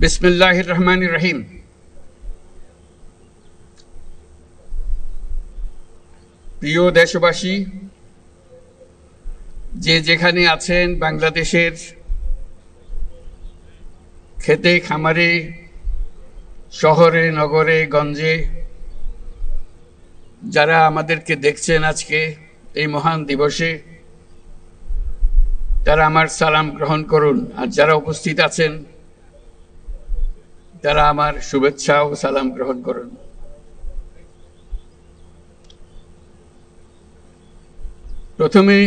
বিসমিল্লাহির রহমানির রহিম। প্রিয় দেশবাসী, যে যেখানে আছেন, বাংলাদেশের খেতে খামারে, শহরে নগরে গঞ্জে যারা আমাদেরকে দেখছেন আজকে এই মহান দিবসে, তারা আমার সালাম গ্রহণ করুন। আর যারা উপস্থিত আছেন তারা আমার শুভেচ্ছা ও সালাম গ্রহণ করুন। প্রথমে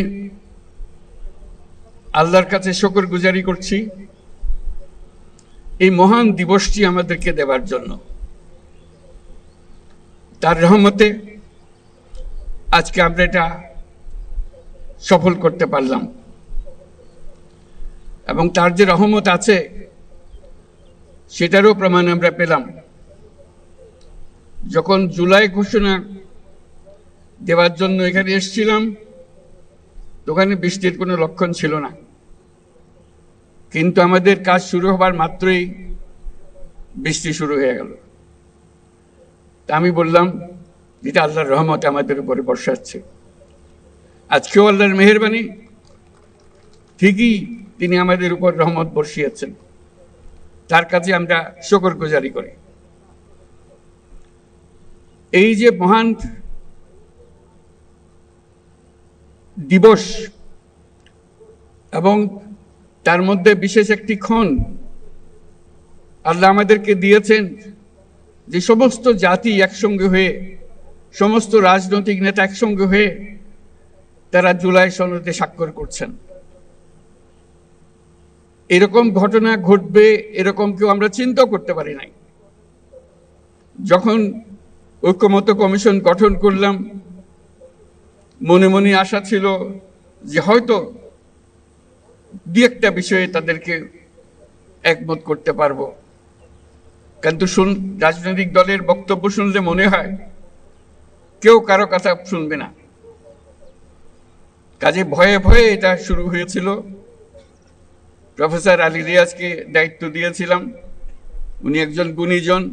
আল্লাহর কাছে শুকরগুজারি করছি এই মহান দিবসটি আমাদেরকে দেবার জন্য। তার রহমতে আজকে আমরা এটা সফল করতে পারলাম, এবং তার যে রহমত আছে সেটারও প্রমাণ আমরা পেলাম। যখন জুলাই ঘোষণা দেওয়ার জন্য এখানে এসেছিলাম, ওখানে বৃষ্টির কোনো লক্ষণ ছিল না, কিন্তু আমাদের কাজ শুরু হবার মাত্রই বৃষ্টি শুরু হয়ে গেল। তা আমি বললাম, যেটা আল্লাহর রহমত আমাদের উপরে বর্ষাচ্ছে। আজকেও আল্লাহর মেহেরবানি, ঠিকই তিনি আমাদের উপর রহমত বর্ষিয়েছেন। তার কাছে আমরা শুকরগুজারি করি। এই যে মহান দিবস, এবং তার মধ্যে বিশেষ একটি ক্ষণ আল্লাহ আমাদেরকে দিয়েছেন, যে সমস্ত জাতি একসঙ্গে হয়ে, সমস্ত রাজনৈতিক নেতা একসঙ্গে হয়ে তারা জুলাই সনদে স্বাক্ষর করছেন। এরকম ঘটনা ঘটবে এরকম কেউ আমরা চিন্তা করতে পারি নাই। যখন ঐক্যমত্য কমিশন গঠন করলাম, মনে মনে আশা ছিল যে হয়তো দু একটা বিষয়ে তাদেরকে একমত করতে পারবো, কিন্তু রাজনৈতিক দলের বক্তব্য শুনলে মনে হয় কেউ কারো কথা শুনবে না। কাজে ভয়ে ভয়ে এটা শুরু হয়েছিল। প্রফেসর আলী রিয়াজকে দায়িত্ব দিয়েছিলাম, উনি একজন গুণীজন,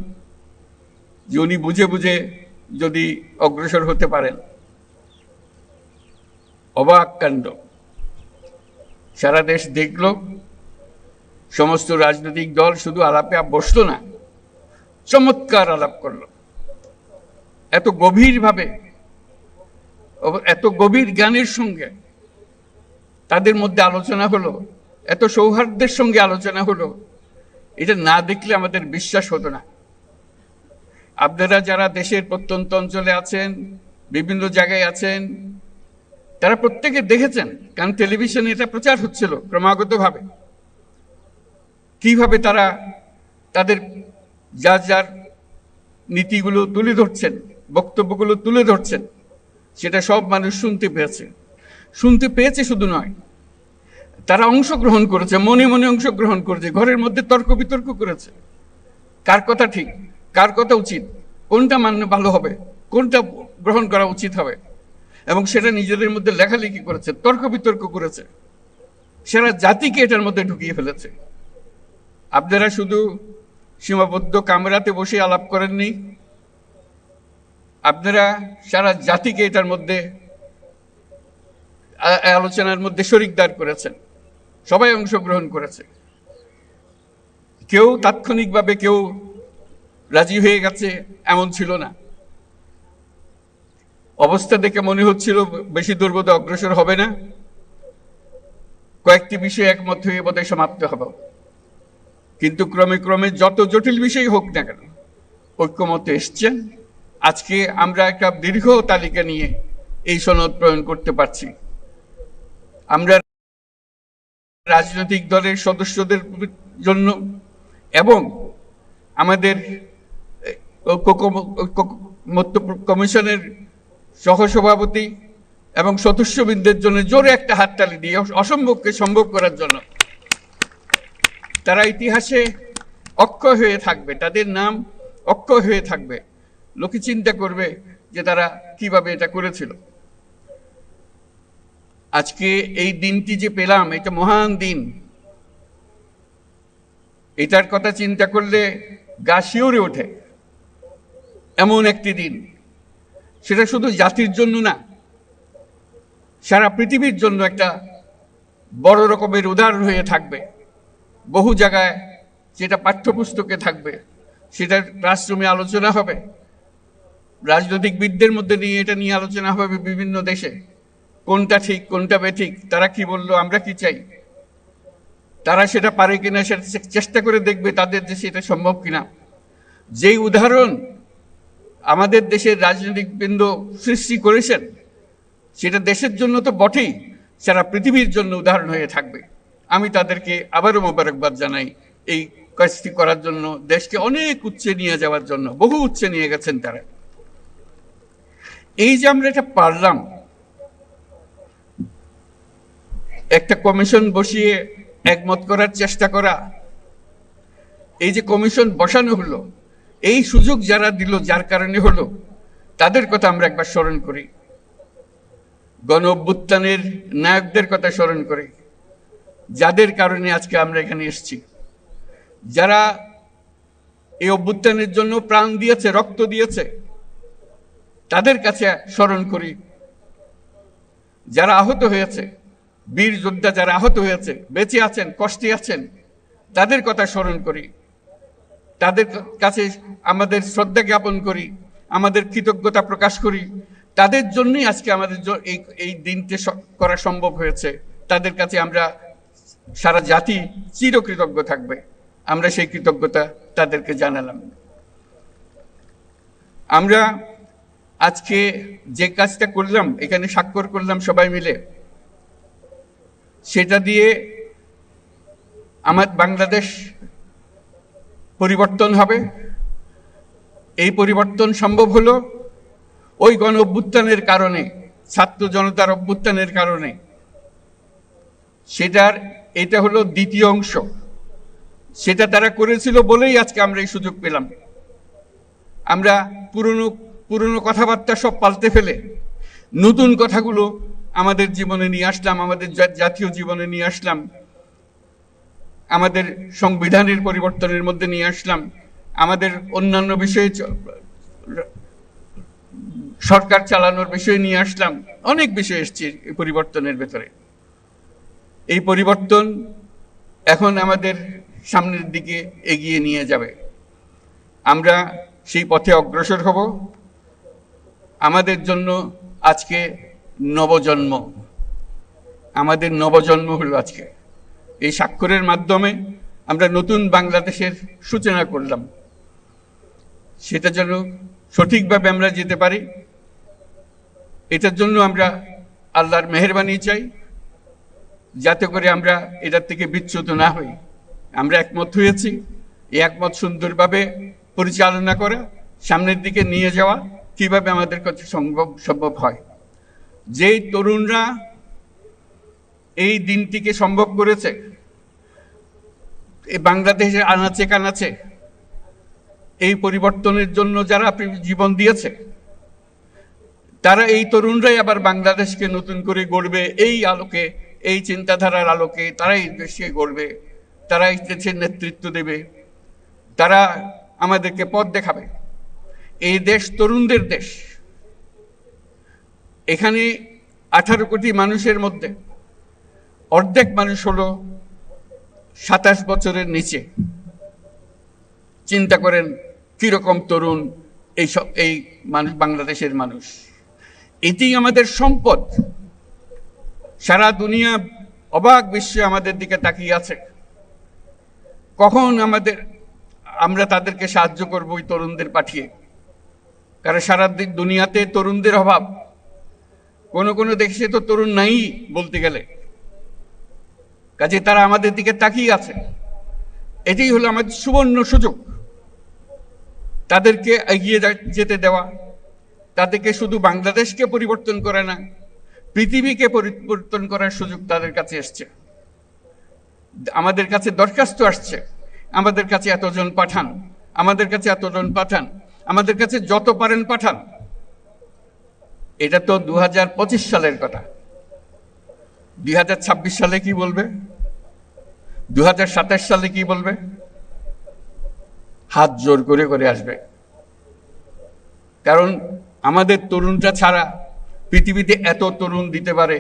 যে উনি বুঝে বুঝে যদি অগ্রসর হতে পারেন। অবাক কাণ্ড, সারা দেশ দেখল, সমস্ত রাজনৈতিক দল শুধু আলাপে বসল না, চমৎকার আলাপ করলো। এত গভীরভাবে, এত গভীর জ্ঞানের সঙ্গে তাদের মধ্যে আলোচনা হলো, এত সৌহার্দ্যের সঙ্গে আলোচনা হলো, এটা না দেখলে আমাদের বিশ্বাস হতো না। আপনারা যারা দেশের প্রত্যন্ত অঞ্চলে আছেন, বিভিন্ন জায়গায় আছেন, তারা প্রত্যেকে দেখেছেন, কারণ টেলিভিশনে এটা প্রচার হচ্ছিল ক্রমাগতভাবে, কিভাবে তারা তাদের যার যার নীতিগুলো তুলে ধরছেন, বক্তব্যগুলো তুলে ধরছেন। সেটা সব মানুষ শুনতে পেয়েছে শুধু নয়, তারা অংশগ্রহণ করেছে, মনে মনে অংশগ্রহণ করেছে, ঘরের মধ্যে তর্ক বিতর্ক করেছে, কার কথা ঠিক, কার কথা উচিত, কোনটা মানলে ভালো হবে, কোনটা গ্রহণ করা উচিত হবে, এবং সেটা নিজেদের মধ্যে লেখালেখি করেছে, তর্ক বিতর্ক করেছে, সারা জাতিকে এটার মধ্যে ঢুকিয়ে ফেলেছে। আপনারা শুধু সীমাবদ্ধ কামরাতে বসে আলাপ করেননি, আপনারা সারা জাতিকে এটার মধ্যে, আলোচনার মধ্যে শরিকদার করেছেন। সবাই অংশগ্রহণ করেছে, কেউ তাৎক্ষণিকভাবে কেউ রাজি হয়ে গেছে এমন ছিল না। অবস্থা দেখে মনে হচ্ছিল বেশি দূর বোধহয় অগ্রসর হবে না, কয়েকটি বিষয়ে একমত হয়ে বোধহয় সমাপ্ত হবে। কিন্তু ক্রমে ক্রমে যত জটিল বিষয় হোক না কেন, ঐক্যমতে এসছেন। আজকে আমরা একটা দীর্ঘ তালিকা নিয়ে এই সনদ প্রণয়ন করতে পারছি। আমরা রাজনৈতিক দলের সদস্যদের জন্য এবং আমাদের কমিশনের সহসভাপতি এবং সদস্যবৃন্দের জন্য জোরে একটা হাততালি দিয়ে অসম্ভবকে সম্ভব করার জন্য। তারা ইতিহাসে অক্ষয় হয়ে থাকবে, তাদের নাম অক্ষয় হয়ে থাকবে। লোকে চিন্তা করবে যে তারা কিভাবে এটা করেছিল। আজকে এই দিনটি যে পেলাম, এটা মহান দিন। এটার কথা চিন্তা করলে গা শিউরে ওঠে। এমন একটি দিন, সেটা শুধু জাতির জন্য না, সারা পৃথিবীর জন্য একটা বড় রকমের উদাহরণ হয়ে থাকবে। বহু জায়গায় যেটা পাঠ্যপুস্তকে থাকবে, সেটা ক্লাসরুমে আলোচনা হবে, রাজনৈতিকবিদদের মধ্যে নিয়ে এটা নিয়ে আলোচনা হবে বিভিন্ন দেশে, কোনটা ঠিক কোনটা বেঠিক, তারা কি বললো, আমরা কি চাই, তারা সেটা পারে কিনা সেটা চেষ্টা করে দেখবে তাদের দেশে এটা সম্ভব কিনা। যেই উদাহরণ আমাদের দেশের রাজনৈতিকবৃন্দ সৃষ্টি করেছেন, সেটা দেশের জন্য তো বটেই, সারা পৃথিবীর জন্য উদাহরণ হয়ে থাকবে। আমি তাদেরকে আবারও মোবারকবাদ জানাই এই কাজটি করার জন্য, দেশকে অনেক উচ্চে নিয়ে যাওয়ার জন্য, বহু উচ্চে নিয়ে গেছেন তারা। এই যে আমরা এটা পারলাম, একটা কমিশন বসিয়ে একমত করার চেষ্টা করা, এই যে কমিশন বসানো হলো, এই সুযোগ যারা দিল, যার কারণে হলো, তাদের কথা আমরা একবার স্মরণ করি। গণ অভ্যুত্থানের নায়কদের কথা স্মরণ করি, যাদের কারণে আজকে আমরা এখানে এসেছি, যারা এই অভ্যুত্থানের জন্য প্রাণ দিয়েছে, রক্ত দিয়েছে, তাদের কাছে স্মরণ করি। যারা আহত হয়েছে, বীর যোদ্ধা যারা আহত হয়েছে, বেঁচে আছেন, কষ্টে আছেন, তাদের কথা স্মরণ করি, তাদের কাছে আমাদের শ্রদ্ধা জ্ঞাপন করি, আমাদের কৃতজ্ঞতা প্রকাশ করি। তাদের জন্যই আজকে আমাদের এই দিনটি করা সম্ভব হয়েছে। তাদের কাছে আমরা সারা জাতি চিরকৃতজ্ঞ থাকবে। আমরা সেই কৃতজ্ঞতা তাদেরকে জানালাম। আমরা আজকে যে কাজটা করলাম, এখানে স্বাক্ষর করলাম সবাই মিলে, সেটা দিয়ে আমার বাংলাদেশ পরিবর্তন হবে। এই পরিবর্তন সম্ভব হলো ওই গণ অভ্যুত্থানের কারণে, ছাত্র জনতার অভ্যুত্থানের কারণে। এটা হলো দ্বিতীয় অংশ। সেটা তারা করেছিল বলেই আজকে আমরা এই সুযোগ পেলাম। আমরা পুরনো কথাবার্তা সব পাল্টে ফেলে নতুন কথাগুলো আমাদের জীবনে নিয়ে আসলাম, আমাদের জাতীয় জীবনে নিয়ে আসলাম, আমাদের সংবিধানের পরিবর্তনের মধ্যে নিয়ে আসলাম, আমাদের অন্যান্য বিষয়ে সরকার চালানোর বিষয় নিয়ে আসলাম, অনেক বিষয় এসছে এই পরিবর্তনের ভেতরে। এই পরিবর্তন এখন আমাদের সামনের দিকে এগিয়ে নিয়ে যাবে। আমরা সেই পথে অগ্রসর হব। আমাদের জন্য আজকে নবজন্ম, আমাদের নবজন্ম হলো আজকে। এই স্বাক্ষরের মাধ্যমে আমরা নতুন বাংলাদেশের সূচনা করলাম। সেটা যেন সঠিকভাবে আমরা যেতে পারি, এটার জন্য আমরা আল্লাহর মেহেরবানি চাই, যাতে করে আমরা এটার থেকে বিচ্যুত না হই। আমরা একমত হয়েছি, এই একমত সুন্দরভাবে পরিচালনা করা, সামনের দিকে নিয়ে যাওয়া কিভাবে আমাদের কাছে সম্ভব হয়। যেই তরুণরা এই দিনটিকে সম্ভব করেছে, এই বাংলাদেশের আনাচে কানাচে এই পরিবর্তনের জন্য যারা জীবন দিয়েছে, তারা এই তরুণরাই আবার বাংলাদেশকে নতুন করে গড়বে। এই আলোকে, এই চিন্তাধারার আলোকে তারাই দেশকে গড়বে, তারাই দেশের নেতৃত্ব দেবে, তারা আমাদেরকে পথ দেখাবে। এই দেশ তরুণদের দেশ। এখানে 18 কোটি মানুষের মধ্যে অর্ধেক মানুষ হলো 27 বছরের নিচে। চিন্তা করেন কিরকম তরুণ এই মানুষ, বাংলাদেশের মানুষ। এটি আমাদের সম্পদ। সারা দুনিয়া অবাক বিশ্বে আমাদের দিকে তাকিয়ে আছে, কখন আমরা তাদেরকে সাহায্য করব ওই তরুণদের পাঠিয়ে। কারণ সারা দুনিয়াতে তরুণদের অভাব, কোনো দেশে তো তরুণ নাই বলতে গেলে। কাজে তারা আমাদের দিকে তাকিয়ে আছে। এটাই হলো আমাদের সুবর্ণ সুযোগ, তাদেরকে এগিয়ে যেতে দেওয়া, তাদেরকে শুধু বাংলাদেশকে পরিবর্তন করে না, পৃথিবীকে পরিবর্তন করার সুযোগ তাদের কাছে এসছে। আমাদের কাছে দরখাস্ত আসছে, আমাদের কাছে এতজন পাঠান, আমাদের কাছে এতজন পাঠান, আমাদের কাছে যত পারেন পাঠান। এটা তো 2025 সালের কথা। 2026 সালে কি বলবে? 2027 সালে কি বলবে? হাত জোর করে করে আসবে। কারণ আমাদের তরুণরা ছাড়া পৃথিবীতে এত তরুণ দিতে পারে,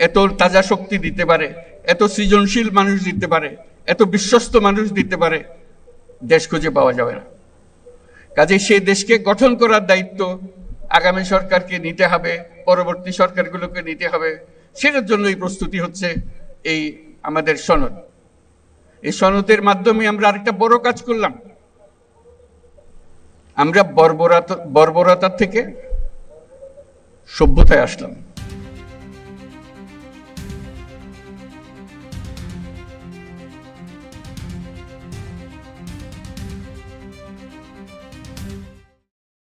এত তাজা শক্তি দিতে পারে, এত সৃজনশীল মানুষ দিতে পারে, এত বিশ্বস্ত মানুষ দিতে পারে, দেশ খুঁজে পাওয়া যাবে না। কাজে সেই দেশকে গঠন করার দায়িত্ব আগামী সরকারকে নিতে হবে, পরবর্তী সরকারগুলোকে নিতে হবে। সেটার জন্য এই প্রস্তুতি হচ্ছে এই আমাদের সনদ। এই সনদের মাধ্যমে আমরা আরেকটা বড় কাজ করলাম। আমরা বর্বরতা থেকে সভ্যতায় আসলাম।